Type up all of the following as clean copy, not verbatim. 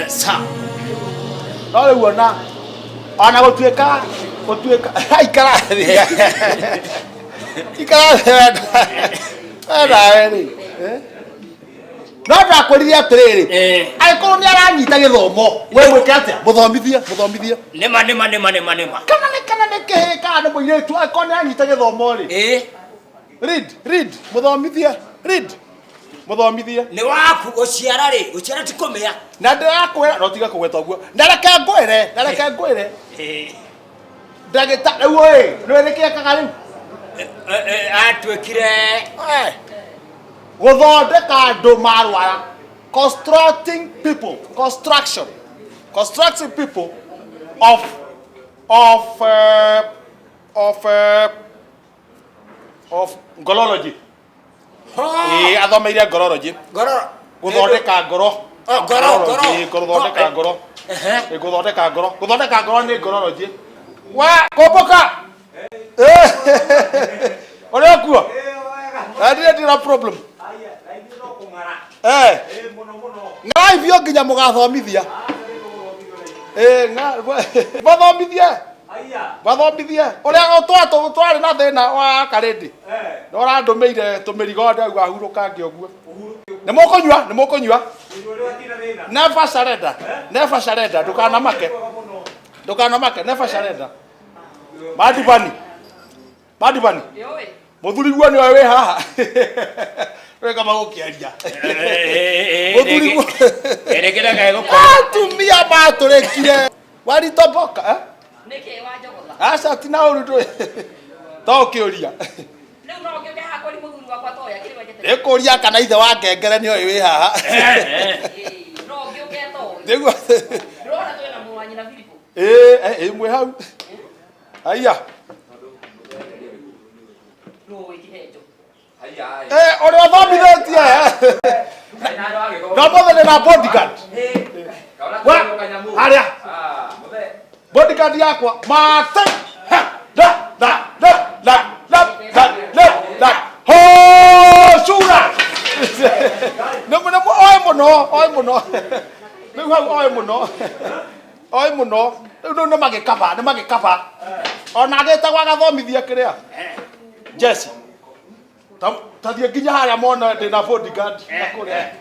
Sa. No uona. Ona gutuika ikara. Ikara. Era eri. No ndakwirire atiriri. Aikorwo ni aranyita githomo. We gwike atia? Muthomithie. Nema. Kana ne keheka ne muiretu aikorwo ni aranyita githomo ri. Read. Muthomithie. Ni waku uciara ri, uciara ti kumia. Na ndirakwira no tiga kugweta guo. Ndareke ngwire. Ndagita riu oi, no ereke akaga riu. Atwekire guthondeka andu marwara. Constructing people of gorology. Athomeire gorology. Guthondeka ngoro. Guthondeka ngoro. Guthondeka ngoro ni gorology. Wa komboka. Ore kuo. Ndira problem. Ngai bio nginya mugathomithia. Bathomithie. Uria twari na thina wa karindi. Ndora ndumeire tumirigo ndu ahuruka ngioguo. Nimukunywa. Never surrender. Ndukanamake. Never surrender. Madibani. Muthuri guo ni we haha. We kama gukiaria. Muthuri guo. Erekera kae gukora. Atumia baturekire. Waritoboka Niki wajogotha. Asa tina uru to kiuria. Riu no ngioke haha kuri muthuri wakwa toya kiri wajete. Ekuria kana ithe wa ngengere ni oi wi haha. No ngioke to. Niguo. Ndona twena mwanyi na Filipo. Mwe hau. Aya. No Kihenjo. Ore wathomithitie. No mothe na bodyguard. Wa aria. Bodyguard yakwa mate. Da. Ho sura. No oi muno. Riu hau oi muno. Riu no magikaba. Ona agitagwa gathomithia kiria. Jesse. Tathie nginya haria mona ndina bodyguard akuria.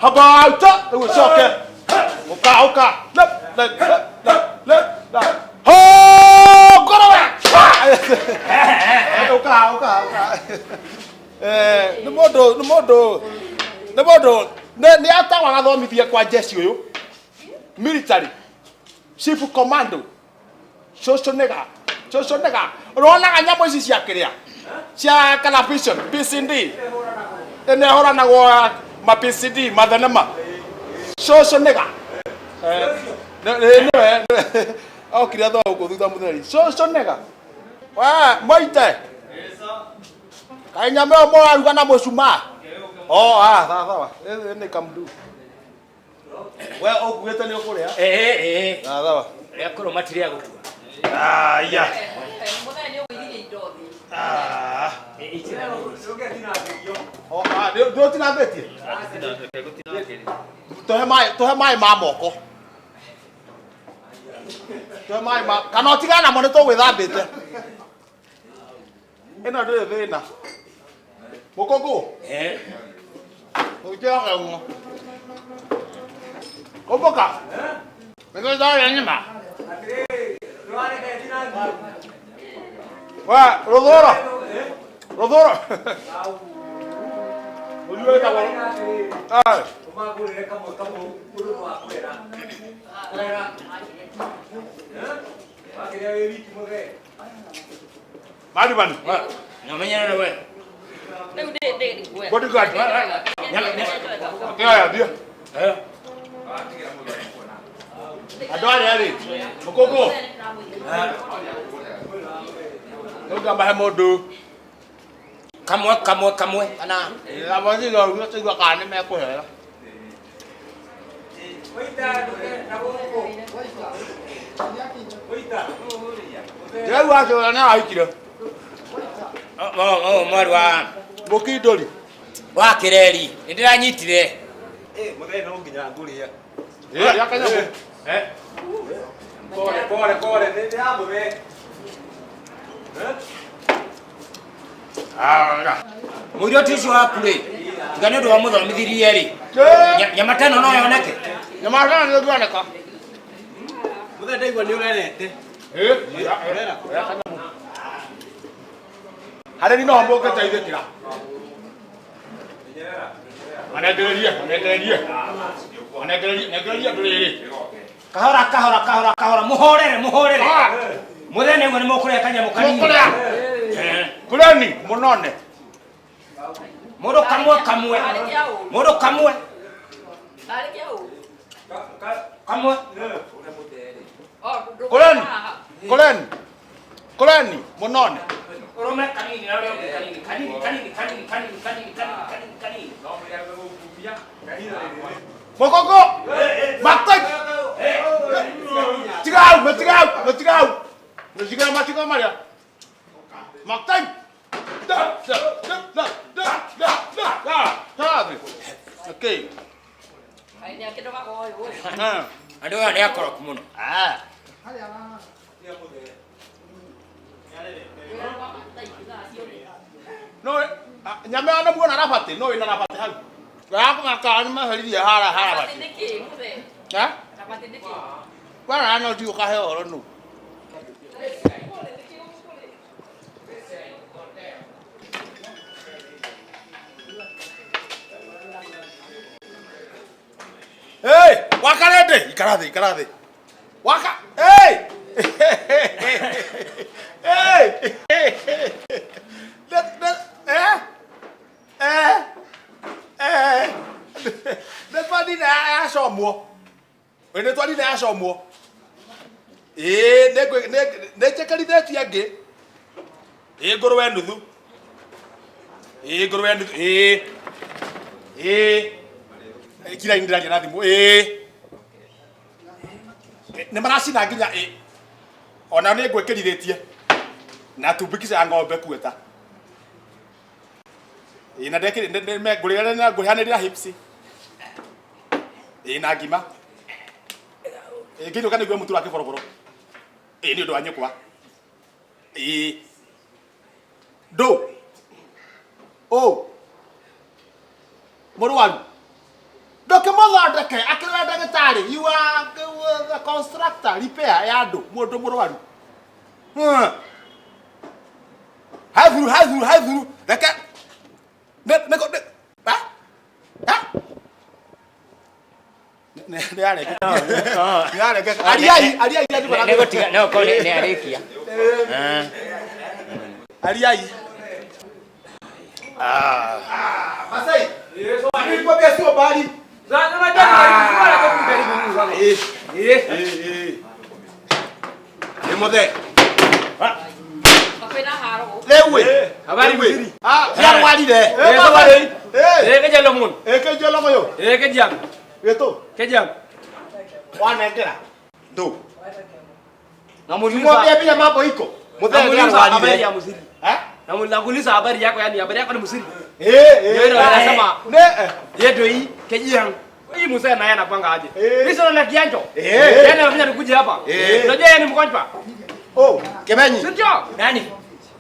Habauta riu coke. Uka. Ho gorowe. Uka. Ni modo. Ni atawa gathomithia kwa Jesse uyu. Military. Chief Commando. Social nega. Rona nyamu ici cia kiria. Cia television, PCD. Ene hora na go ma PCD, mathenema. Social nega. Kira tho ko thutha mutheri. Social nega. Wa moite. Kai nyame o mo aruga na mucuma. Sawa. Ni kamdu. We okuete ni ukuria. Sawa. Yakoro matiria gutua. Ya. Muthenya ugirie indothi. Ndio tinabetie. Tohe mai ma moko. Kana otigana mo ni to gwithambite. Eno ndio thina. Mokoko. Ukiaga ngo. Komboka. Mego za nyama. Wa rodoro. Uliweka wao. Umagurire kamo kuru wa kwera. Akiria wiki muge. Madibani. Namenya na we. Riu ndi ngwe. Bodyguard. Kaya dia. Adwari. Mokoko. Oga mahe modu. Kamwe. Ana. Abaji ga uyo tigwa kane me ko hera. Ya wa jo na aikira. Marwa. Bokidoli. Wa kireri. Ndiranyitire. Muthe no nginya nguria. Ya kanyamu. Kore nĩ ya muthe. Murio tisho akure. Ngane ndo wamuthomithirie ri. Nyama tano no yoneke. Nyama tano ndio yoneka. Muthe ndaigua nĩ ũrerete. Ya kanyamu. Hare ni no mboke taithikira. Anegereria nduriri. Kahora muhorere. Muthene ngone mukure kanyamu kanini. Kuleni munone. Modo kamwe. Modo kamwe. Kamwe. Kuleni munone. Orome kanini na leo kanini. Mokoko. Matai. Tigau. Matiga Maria. Matai. Da. Okay. Ai ya kidogo goyo. Ando ya akoro kumuno. No, nyame ana muona rapate, no ina rapate hau. Wako makani mahaliya hara bati. Niki muthe. Ha? Rapate niki. Bwana ana ndio kahe horo no. Hey, wakarede, ikarathe. Waka, hey! Netwadi na asomwo. Wene twadi na asomwo. Ne chekalitheti ange. Ngurwe nuthu. Kila indira jana thimu. Ne maracina nginya ona ni ngwekerithitie. Na tumbikisa ng'ombe kueta. Na ndekire me ngurigana na ngurihanirira hipsi. Na ngima. Ngindo kana gwe mutura kiboroboro. Ni undu wa nyukwa. Do. Oh. Morwaru. Doke mothondeke akirwa ndagitari. You are the constructor, repair ya andu. Mundu morwaru. Hathuru. Daka. Mapena haro. Lewe. Habari mzuri. Ya walide. Habari. Kejelo mun. Kejelo moyo. Kejam. Yeto. Kejam. Wanekera. Do. Namuuliza bila mambo iko. Namuuliza habari ya mzuri. Namuuliza habari yako, yani habari yako ni mzuri. Ndio anasema yeto hii Kihenjo. Hii mzee naye anapanga aje. Mimi sio na Kihenjo. Yeye anafanya nikuje hapa. Unajua yeye ni mgonjwa. Oh, Kemenyi. Sindio? Nani?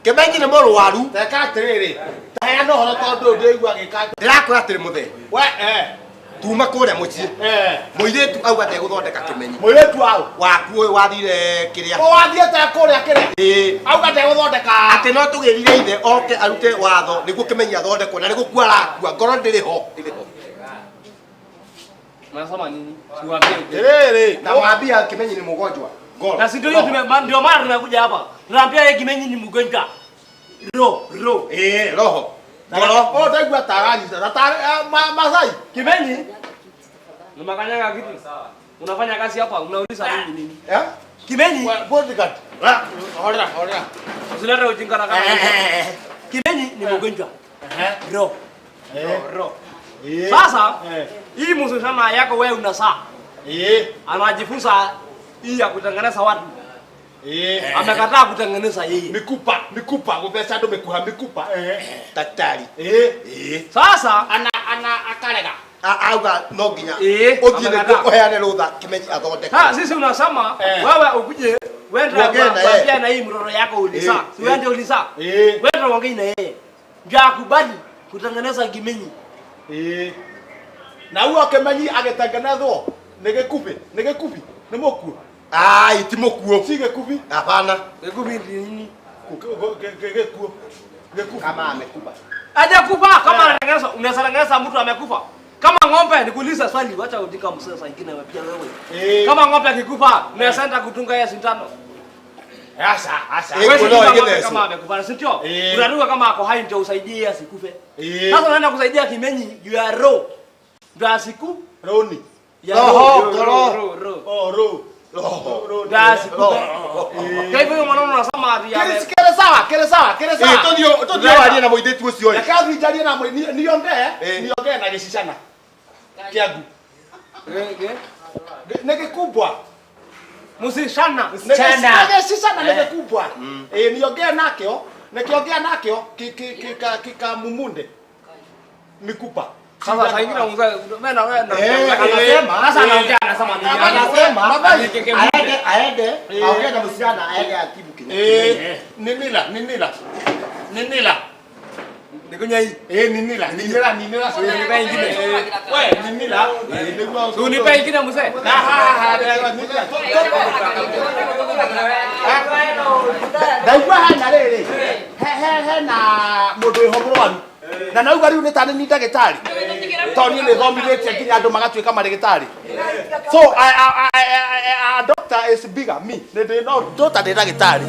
Kemenyi ni moro waru. Teka atiriri. Taya no horo tondu ndigua gika. Ndirakora atiri muthe. We tuma kuria mucii. Muiretu auga te guthondeka Kemenyi. Muiretu au waku uyu wathire kiria. O wathiete kuria kiria. Auga te guthondeka. Ati no tugirire ithe oke arute watho niguo Kemenyi athondekwo na niguo kuarakua ngoro ndiri ho. Unasema nini? Siwaambie. Rere, na waambia Kemenyi ni mgonjwa. Na si ndio ndio mara tunakuja hapa. Tunaambia yeye Kihenjo ni mgonjwa. Roho. Roho. Ngoro. Oh, ndagua tarani sasa. Masai. Kihenjo. Unamakanyanga kitu. Unafanya kazi hapa, unauliza nini? Kihenjo. Bodyguard. Hola. Usilete ujinga na kama. Kihenjo ni mgonjwa. Roho. Sasa hii msema yako wewe unasaa. Anajifunza hii ya kutengeneza watu. Amekataa kutengeneza yeye. Mikupa kuthesha ndo mekuha mikupa. Daktari. Sasa ana akarega. Auga no nginya. Uthire kuheane rutha Kimenyi athondeke. Sisi unasema wewe ukuje wenda kuambia na hii mtoto yako ulisa. Si wende ulisa. Wenda uongee na yeye. Ndio akubali kutengeneza Kimenyi. Na huyo Kimenyi agetengenezwo nigekupi ni mukuo. Ti mukuo. Si gekupi? Hapana. Gekupi nini? Gekuo. Kama amekufa. Hajakufa kama anatengeneza unatengeneza mtu amekufa. Kama ng'ombe nikuuliza swali wacha udika msasa ingine pia wewe. Kama ng'ombe akikufa unaenda kutunga yeye sindano. Asa. Wewe kama amekufa sio? Unaruka kama ako hai ndio usaidie asikufe. Sasa unaenda kusaidia Kimenyi juu ya roho. Ndio asiku Roni. Roho. Kwa hivyo maneno unasema ati kile sawa. Tondio walie na moidetu ucio. Ya kazi jalie na niongee na gicicana. Kiagu. Nege kubwa. Musishana. Gicicana nege kubwa. Niongee nakyo, nikiongea nakyo kika mumunde. Mikupa. Sasa saa ingine unaweza anasema sasa anaongea anasema nini? Anasema aende aongea na msichana aende atibu Kimenyi. Ninila. Nikunya hii. Ninila. Unipe ingine. Wewe ninila. Unipe ingine mzee. Ndaigua hana riri. Na mundu ihoboro waru. Na nauga riu nitani ni ndagitari. Toni ni thomithitie nginya andu magatuika marigitari. So a doctor is bigger me. Doctor ni ndagitari.